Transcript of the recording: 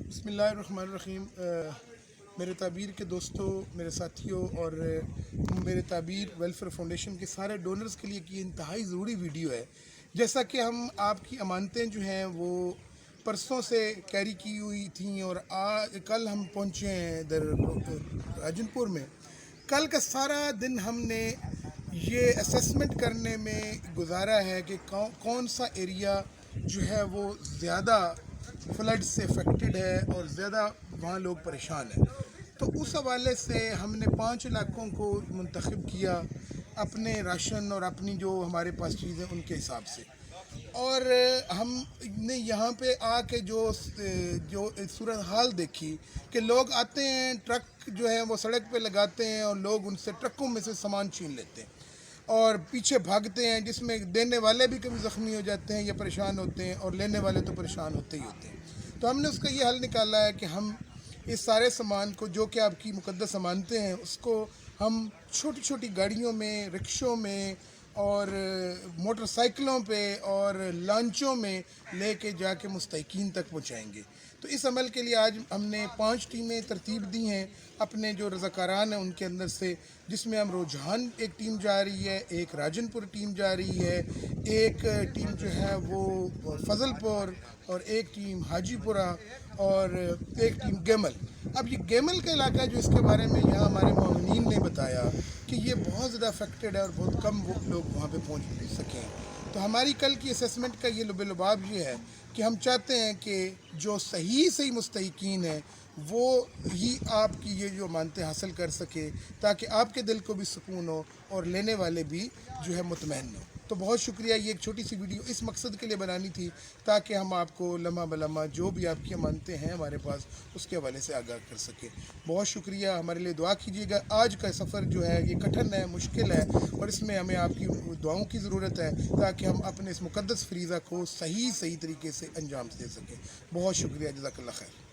बिस्मिल्लाहिर्रहमानिर्रहीम। मेरे ताबीर के दोस्तों, मेरे साथियों और मेरे ताबीर वेलफेयर फाउंडेशन के सारे डोनर्स के लिए कि इंतहाई ज़रूरी वीडियो है। जैसा कि हम आपकी अमानतें जो हैं वो परसों से कैरी की हुई थी और कल हम पहुँचे हैं इधर राजनपुर में। कल का सारा दिन हमने ये असेसमेंट करने में गुजारा है कि कौन सा एरिया जो है वो ज़्यादा फ्लड से अफेक्टेड है और ज़्यादा वहाँ लोग परेशान हैं। तो उस हवाले से हमने 5 इलाकों को मुंतखब किया अपने राशन और अपनी जो हमारे पास चीज़ें उनके हिसाब से। और हमने यहाँ पे आके जो सूरत हाल देखी कि लोग आते हैं, ट्रक जो है वो सड़क पे लगाते हैं और लोग उनसे ट्रकों में से सामान छीन लेते हैं और पीछे भागते हैं, जिसमें देने वाले भी कभी ज़ख्मी हो जाते हैं या परेशान होते हैं और लेने वाले तो परेशान होते ही होते हैं। तो हमने उसका ये हल निकाला है कि हम इस सारे सामान को, जो कि आपकी मुक़द्दस अमानतें हैं, उसको हम छोटी छोटी गाड़ियों में, रिक्शों में और मोटरसाइकिलों पे और लॉन्चों में लेके जाके मुस्तहिकीन तक पहुंचाएंगे। तो इस अमल के लिए आज हमने 5 टीमें तरतीब दी हैं अपने जो रज़ाकारान हैं उनके अंदर से, जिसमें हम रुझान एक टीम जा रही है, एक राजनपुर टीम जा रही है, एक टीम जो है वो फजलपुर और एक टीम हाजीपुरा और एक टीम गेमल। अब ये गेमल का इलाका जो, इसके बारे में यहाँ हमारे मुआविनीन ने बताया कि ये बहुत ज़्यादा अफेक्टेड है और बहुत कम वो लोग वहाँ पे पहुँच सकें। तो हमारी कल की असेसमेंट का ये लुबे-लुबाब ये है कि हम चाहते हैं कि जो सही मुस्तहिकीन हैं वो ही आपकी ये जो अमानतें हासिल कर सके, ताकि आपके दिल को भी सुकून हो और लेने वाले भी जो है मुतमईन हो। तो बहुत शुक्रिया। ये एक छोटी सी वीडियो इस मकसद के लिए बनानी थी ताकि हम आपको लम्हा बलम्हा जो भी आपकी अमानतें हैं हमारे पास, उसके हवाले से आगाह कर सकें। बहुत शुक्रिया। हमारे लिए दुआ कीजिएगा। आज का सफ़र जो है ये कठिन है, मुश्किल है और इसमें हमें आपकी दुआओं की ज़रूरत है ताकि हम अपने इस मुक़द्दस फ़रीज़ा को सही तरीके से अंजाम दे सकें। बहुत शुक्रिया। जज़ाकल्लाह खैर।